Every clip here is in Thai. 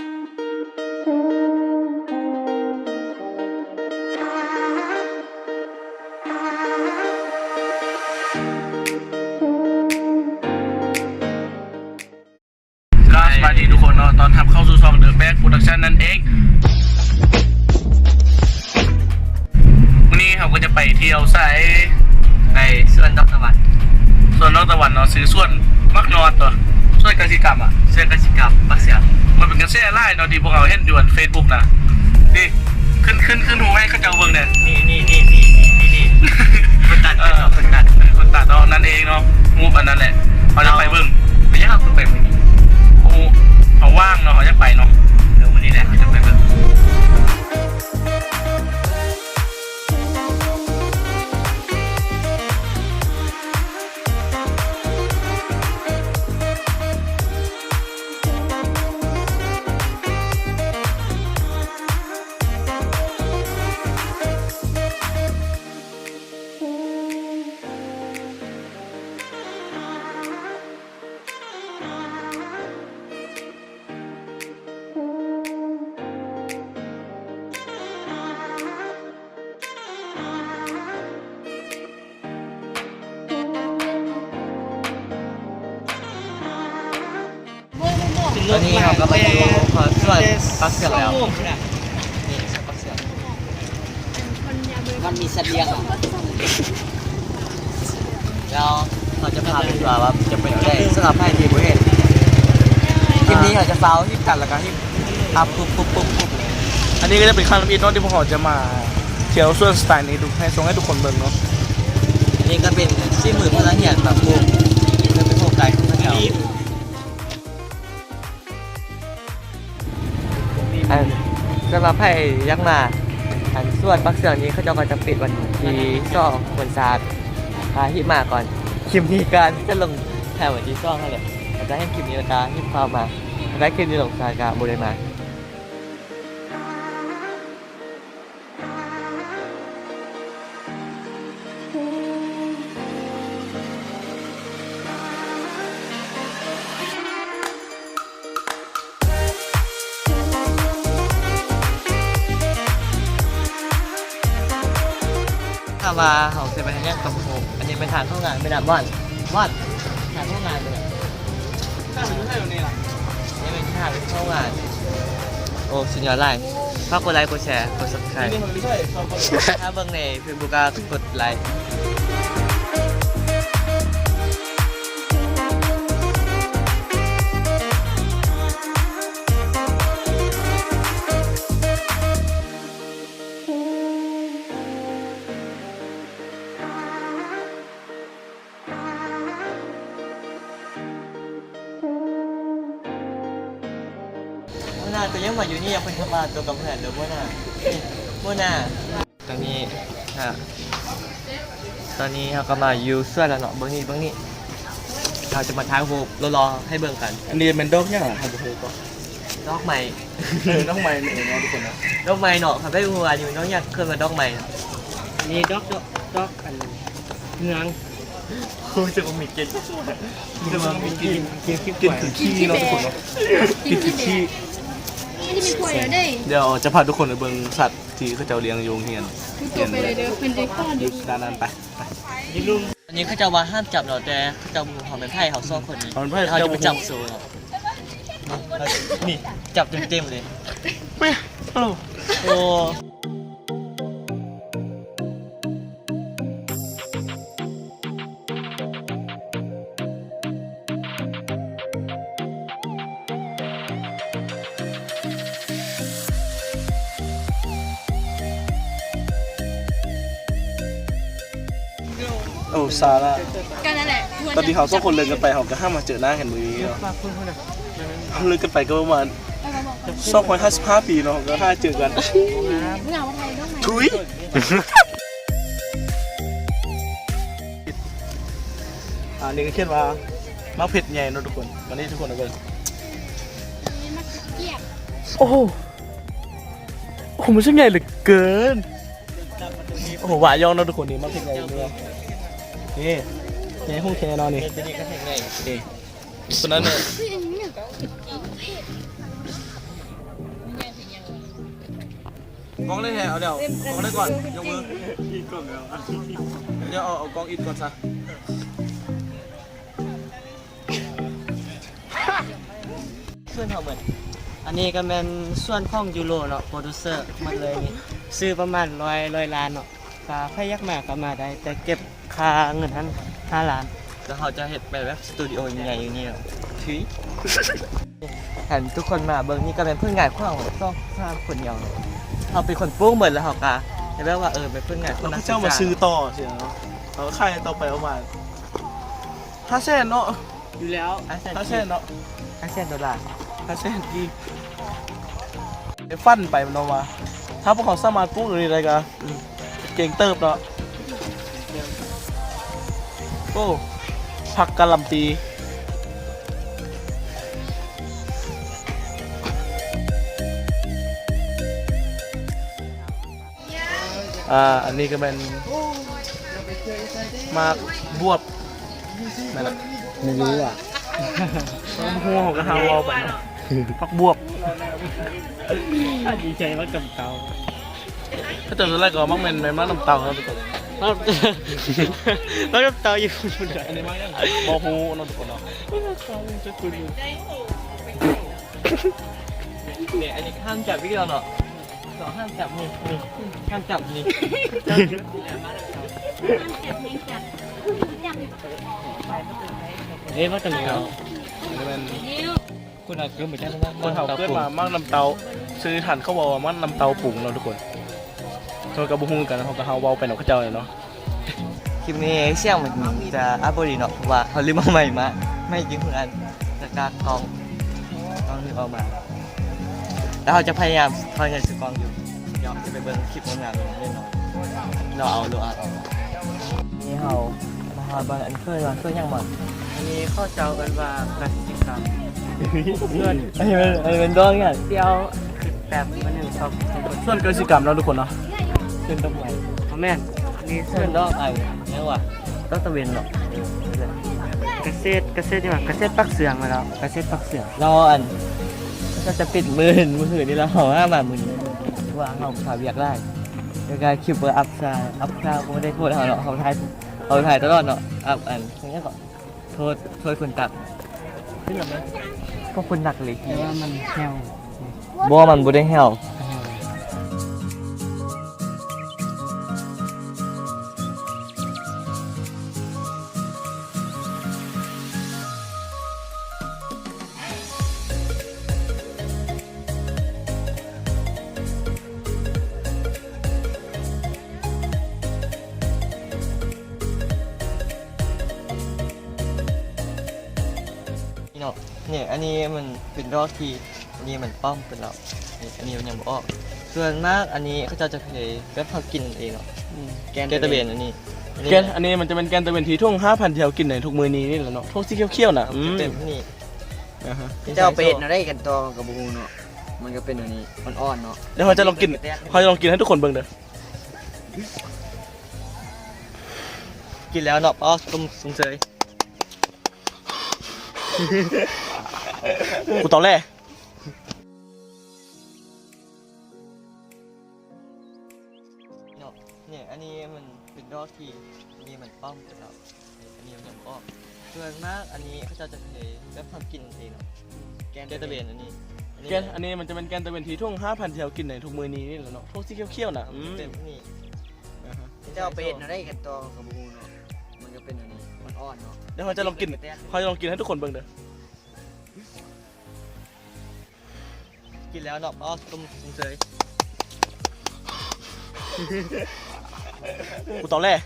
สวัสดีทุกคนเนาะตอนทำเข้าสู่ช่องเดอะแบ็คโปรดักชั่นนั่นเองวันนี้เราก็จะไปเที่ยวสายในส่วนนอกตะวันเนาะซื้อส่วนมักนอนตัวส่วนกสิกรรมส่วนกสิกรรมปักเสียมันเป็นกระแสไล่เนาะที่พวกเราเห็นอยู่บนเฟซบุ๊กนะนี่ขึ้นหูให้เขาเจ้าเบิ่งเนี่ยนี่คนตัดเนาะนั่นเองเนาะมูฟอันนั้นแหละเขาจะไปเบิ่งไม่ใช่เขาไปเบิ่งเขาว่างเนาะเขาจะไปเนาะเดี๋ยววันนี้แหละเขาจะไปเบิ่งตอนนี้เราก็มาดูคอนเสิร์ตปักเสือกแล้วนี่ปักเสือกมันมีเสบียงอ่ะแล้วเราจะพาไปดูว่าจะเป็นอะไรสำหรับให้ทีมเห็นคลิปนี้เราจะเฝ้าที่กันแล้วก็ที่อัพปุ๊บเลย อันนี้ก็จะเป็นครั้งที่น้องที่พวกเราจะมาเที่ยวส่วนสไตล์นี้ดูให้ส่งให้ทุกคนเบิ่งเนาะ อันนี้ก็เป็นที่มือพนักงานแบบปุ๊บจะเป็นพวกไก่ข้าวเหนียวสำหรับให้ยักษ์มาอันส่วนปักเสือกนี้เขาจะปิดวันที่2วันศาสตร์พาฮิมาก่อนคลิปนี้การจะลงแถววันที่2นั่นแหละเราจะให้คลิปนี้ราคาฮิพามาได้คลิปนี้ลงสายการบริมาถ้าว่าเขาจะไปทางแยกกับผมอันนี้ไปทางเข้างานไปดับว่านทางเข้างานเลยถ้าเป็นที่ไหนตรงนี้ล่ะนี่เป็นทางเข้างานโอ้สุดยอดเลยฝากกดไลค์กดแชร์กด subscribe ถ้าเบิ่งในเฟซบุ๊กก็กดไลค์ตัวยังมาอยู่นี่ยังเป็นมาตัวกำแพงเดี๋ยวมื่อหน้าตอนนี้เขาก็มาอยู่เสื้อแล้วเนาะเบื้องนี้เราจะมาท้ายโฮบรอให้เบิ่งกันอันนี้เป็นดอกเนี่ยครับทุกคน ดอกไม้ ดอกไม้เนี่ยเนาะทุกคนนะ ดอกไม้เนาะครับได้หัวอยู่น้องอยากขึ้นมาดอกไม้นี่ดอกอันเงืองคูจะมีกินคือขี้เนาะทุกคนเนาะกินคือขี้นี่มีป่วยแล้วได้ เดี๋ยวจะพาทุกคนไปเบิ่งสัตว์ที่เขาจะเลี้ยงอยู่เฮียน คือตัวไปเลยเด้อเพิ่นจะก้อนอยู่ ด้านนั้นไปยิงลุงอันนี้เขาจะว่าห้ามจับเนาะแต่เขาจะมือของเป็นไพ่เขาซ่อนคนนี้เขาจะไปจับโซ่เนาะนี่จับเต็มเลยโอ้โอ้ซาร่า กันนั่นแหละ ตอนที่เขาสองคนเลิกกันไปเขาก็ห้ามมาเจอหน้ากันมือนี้เนาะเขาเลิกกันไปก็ประมาณ255 ปีเนาะก็ห้าเจอกัน เมื่อวันไทยต้องไหม ทุยอันนี้ก็เขียนว่ามักเผ็ดใหญ่เนาะทุกคนวันนี้ทุกคนเอาไปโอ้โหมันช่างใหญ่เหลือเกินโอ้โหหวานยองเนาะทุกคนนี่มักเผ็ดใหญ่เลยนี่ในห้องแค่นอนนี่ตัวนั้นเนี่ย กล้องได้แถวเดี๋ยวกล้องได้ก่อนยกมือเดี๋ยวเอากล้องอินก่อนซะ ส่วนเขาเหมือนอันนี้ก็เป็นส่วนของยูโรเนาะโปรดิวเซอร์มันเลยนี่ซื้อประมาณ100 ล้านเนาะก็ใครอยากมาก็มาได้แต่เก็บค่าเงินท่าน5 ล้านแล้วเขาจะเฮ็ดแบบสตูดิโอใหญ่ๆอยู่นี่เนาะถือเห็นทุกคนมาเบิ่งนี่ก็เป็นเพื่อนงานของเราต้อง3คนเดียวเขาเป็นคนปลูกเหมือนแล้วเขาก็เห็นแบบว่าเป็นเพื่อนงานคนนักศึกษา เจ้ามาซื้อต่อเสียเนาะเขาขายต่อไปประมาณ500,000เนาะ อยู่แล้ว 500,000เนาะ $500 500,000อีกฟันไปมันเอามาถ้าพวกเขาสามารถปลูกอยู่ในอะไรกันเก่งเติบเนาะโอ้ผักกะหล่ำปีอันนี้ก็เป็นมากบวบนั่นแหละ ไม่รู้อ่ะ หัวของกระทาวอลไปเนาะผักบวบ ดีใจว่ากำเตา ถ้าเจอตัวแรกก็มักเป็นมักน้ำเต่าครับทุกคน แล้วกับเตาอยู่คุณไหน อันนี้มักยังบอฮูน้องทุกคนเนาะ เนี่ยอันนี้ห้ามจับวิดีโอเนาะห้ามจับนี่ห้ามจับนี่ เอ๊ะว่ากำเตา อันนี้เป็น คุณอาจจะเหมือนกัน คนเขาเกิดมามักน้ำเต่าซื้อถันเขาบอกว่ามักน้ำเต่าปรุงเนาะทุกคนเขากับบุ้งกันเขากับเขาเว้าไปเนาะเขาเจ้าเลยเนาะ คลิปนี้เสี่ยงมันจะอัพบริเนาะเพราะว่าเขาลืมเอาใหม่มาไม่ยิงเพื่อนจะการกองนึกออกมาแล้วเขาจะพยายามทอยเงินซื้อกองอยู่เดี๋ยวจะไปเบิ่งคลิปงานแน่นอนเราเอาดูอัดนี่เขาบางอันเคยมาเคยยังมา อันนี้เข้าเจ้ากันว่ากสิกรรม เพื่อนอันนี้เป็นดองเนี่ย เดียวแบบมันหนึ่งสอง ส่วนเกษตรกรรมเนาะทุกคนเนาะ ขึ้นต้นไม้ พ่อแม่นี่ เพื่ เส้ อน น ดองไอ้เนี่ยว่ะต้องตะเวนเนาะ เกษตรดีกว่าเกษตรปักเสืองมาแล้วเกษตรปักเสือง เราอันก็จะปิดมือถือนี่เราเอา5 บาทมือว่าเขาถ่ายเบียกได้ในการคลิปเบอร์อัพซาไม่ได้โทษเขาเนาะเขาถ่ายตลอดเนาะอัพอันนี้ก็โทษคนตัดขึ้นหรือไม่ก็คนหนักเลย แต่ว่ามันแห้ว บ่มันบ่ได้แห้วนี่เนาะเนี่ยอันนี้มันเป็นดอกที่อันนี้มันป้อมเป็นเรานี่อันนี้มันยังบ่ออกส่วนมากอันนี้เขาจะเคยแบบเขากินเองเนาะแกนตะเบนอันนี้ แกนอันนี้มันจะเป็นแกนตะเวนทีท่วง 5,000 เที่ยวกินในทุกมื้อนี้นี่แหละเนาะท่วงสีเขียวๆน่ะ เป็นนี่ เจ้าเป็ดนะได้กันตอกับบูเนาะมันก็เป็นอย่างนี้มันอ่อนเนาะ เดี๋ยวเขาจะลองกินให้ทุกคนเบิ่งเด้อ กินแล้วเนาะป้อตุ้มสงเสย กูตอนแรก เนาะเนี่ยอันนี้มันเป็นดอกที่อันนี้มันป้อมเป็นเราอันนี้มันยังบ่ออกส่วนมากอันนี้เขาจะเคยแบบเขากินเองเนาะแกนตะเบนอันนี้ แกนอันนี้มันจะเป็นแกนตะเวนทีท่วง 5,000 เที่ยวกินในทุกมื้อนี้นี่แหละเนาะท่วงสีเขียวๆน่ะ เป็นนี่ เจ้าเป็ดนะได้กันตอกับบูเนาะมันก็เป็นอย่างนี้มันอ่อนเนาะ เดี๋ยวเขาจะลองกินให้ทุกคนเบิ่งเด้อ กินแล้วเนาะป้อตุ้มสงเสย กูตอนแรก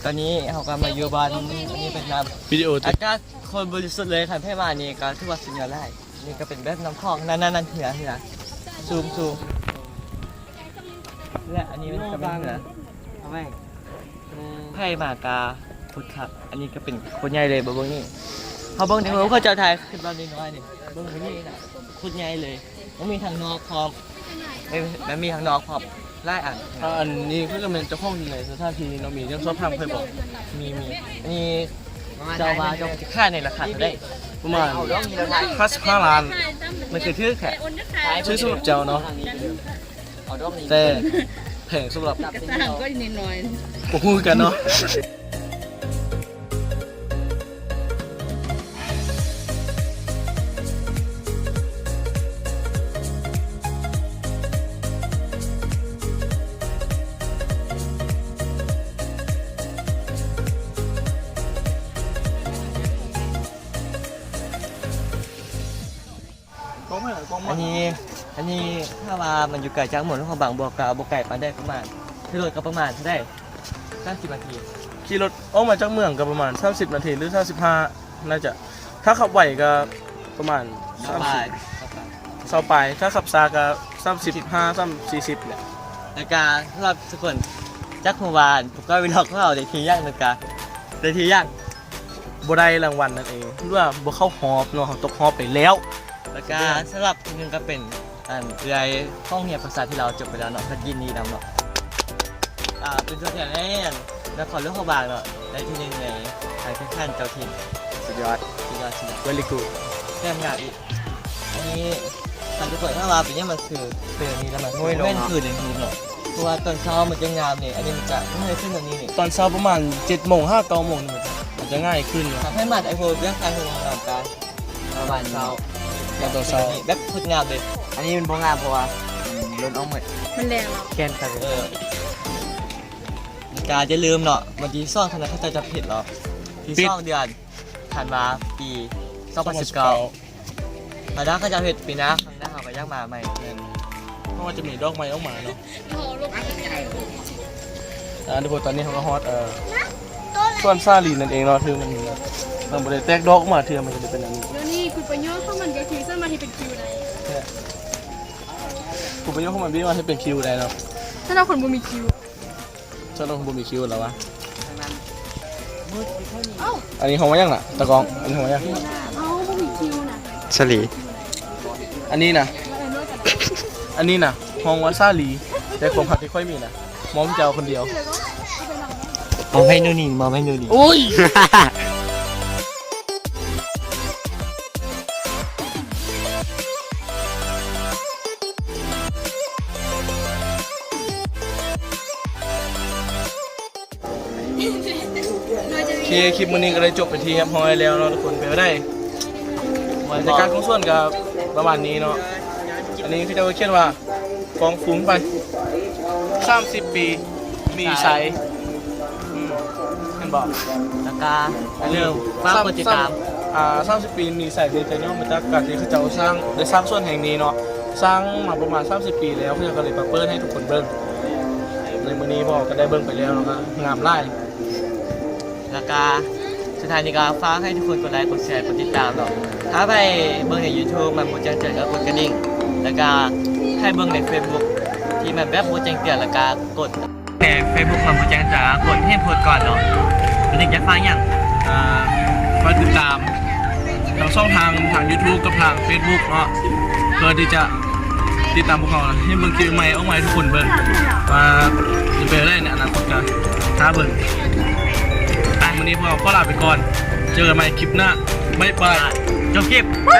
ตอนนี้เขากำลังอยู่บ้านนี่เป็นน้ำ วิดีโอ อากาศคนบริสุทธิ์เลยค่ะให้มานี่ก็ถือว่าสุดยอดเลยนี่ก็เป็นแบบน้ำคลองนั่นเหือซูมและอันนี้เป็นกระเป็นเหือ เอาไว้ ไผ่หมากาพุทธะอันนี้ก็เป็นคนใหญ่เลยเบิ่งนี่เขาเบิ่งที่เขาจะถ่ายขึ้นบ้านน้อยๆนี่เบิ่งนี่น่ะคนใหญ่เลยมันมีทางนอกพร้อมมันมีทางนอกพร้อมไล่อ่าน อันนี้คือก็เป็นเจ้าของในสถานที่เนาะมีเรื่องชอบทางเคยบอก มีอันนี้เจ้าว่าเจ้าจะค่าในราคาเท่าได้ ประมาณ เอาดอกนี้แล้วถ่าย 55ล้าน มันคือชื่อแขก ชื่อสำหรับเจ้าเนาะ เอาดอกนี้ แต่แพงสำหรับ จับเป็น ต่างก็นิดหน่อย ผมพูดกันเนาะกล้องไม่หรอกล้อง อั ไม่ นนี้ถ้าว่ามันอยู่ไกลจากหมดของบางบัวกาบไก่ปานได้ประมาณที่รถก็ประมาณได้30นาที ขี่รถออกมาจากเมืองก็ประมาณ30นาทีหรือ35น่าจะถ้าขับไหวก็ประมาณ สบาย 30 เสาไปถ้าขับซาก็35-40เนี่ย ในการสำหรับทุกคนจักรวาลผมก็วิลอกของเราในทีย่างเหมือนกันในทีย่าง บ่ได้รางวัลนั่นเองหรือว่าบ่เข้าฮอบเนาะเขาตกฮอบไปแล้ว แล้วก็สำหรับทีนึงก็เป็นเรือห้องเรียนภาษาที่เราจบไปแล้วเนาะพัดยินดีนำเนาะเป็นตัวแทนแน่นครหลวงพระบางเนาะได้ที่หนึ่งในทางแข่งขันเจ้าถิ่น สุดยอด สุดยอดสุดยอด very good แค่งานอีกอันนี้ทางทุกคนถ้าว่าเป็นเนี่ยมันคือเป็นอย่างนี้แล้วมันไม่คืออย่างนี้เนาะเพราะว่าตอนเช้ามันจะงามเนี่ยอันนี้มันจะไม่ได้ขึ้นแบบนี้นี่ ตอนเช้าประมาณ7:00 น 5-9 โมงนี่มันจะง่ายขึ้นเนาะ ทำให้มันไอโฟนเรื่องการทำงานการประมาณเช้า แล้วตอนเช้า แบบพุดงามเลย อันนี้มันบ่งามเพราะว่ามันล้นออกหมด มันแรงเนาะ แกนกัน การจะลืมเนาะวันที่ซ่องธนาคารจะผิดหรอที่ซ่องเดือนธันวาปี2019มาด้าก็จะผิดปีหน้าครั้งหน้าเขาก็ยักมาใหม่ เพราะว่าจะมีดอกไม้ออกมาเนาะ โอ้ลูก ทุกคนตอนนี้เขาก็ฮอตส่วนซาลีนั่นเองเนาะคือมันบ่ได้แตกดอกออกมาเทื่อมันจะเป็นอันนี้ เดี๋ยวนี้คุณประโยชน์เข้ามันก็คือสมาธิเป็นคิวไหน กูไปยกเข้ามาบี้ว่าให้เป็นคิวได้เนาะ ถ้าเราคนบ่มีคิว ถ้าเราบ่มีคิวแล้ววะ เอ้า อันนี้ของว่ายังน่ะตะกองอันนี้ของว่ายัง เอ้าบ่มีคิวนะ สลี อันนี้น่ะ แล้วไอ้โน้ตกัน อันนี้น่ะห้องว่าซาลีแต่ความผักที่ค่อยมีน่ะมอมเจ้าคนเดียว แล้วก็เอาไปหลัง มองให้นู่นนี่มองให้นู่นนี่ โอ้ย โอเคคลิปมื้อนี้ก็ได้จบไปทีครับพอยแล้วเนาะทุกคนไปไม่ได้บรรยากาศของส่วนกับประมาณนี้เนาะอันนี้คือจะเขียนว่ากองฟุ้งไป30 ปีมีใสเห็นบอก แล้วก็เรื่องฝากกดติดตาม 30 ปีมีใสเป็นใจย่อมาจากการที่เขาจะสร้างได้สร้างส่วนแห่งนี้เนาะสร้างมาประมาณ30 ปีแล้วเพื่อก็เลยมาเปิดให้ทุกคนเบิ่งในมื้อนี้บอกก็ได้เบิ่งไปแล้วเนาะครับงามไล่ แล้วก็สุดท้ายนี้ก็ฝากให้ทุกคนกดไลค์กดแชร์กดติดตามเนาะถ้าไปเบิ่งใน YouTube มันบ่แจ้งเตือนก็กดกระดิ่งแล้วก็ให้เบิ่งใน Facebook ที่มันแบบบ่แจ้งเตือนแล้วก็กดใน Facebook มันบ่แจ้งเตือนก็กดให้โพสต์ก่อนเนาะแล้วถึงจะฟังหยัง คอยติดตามทางช่องทาง YouTube กับทาง Facebook เนาะเพื่อที่จะติดตามพวกเขาให้เบิ่งคลิปใหม่ออกมาให้ทุกคนเบิ่งว่าจะเป็นอะไรในอนาคตกันท้าเบิ่งไปวันนี้พวกเราขอลาไปก่อน เจอกันใหม่คลิปหน้าบ๊ายบาย จบคลิปไป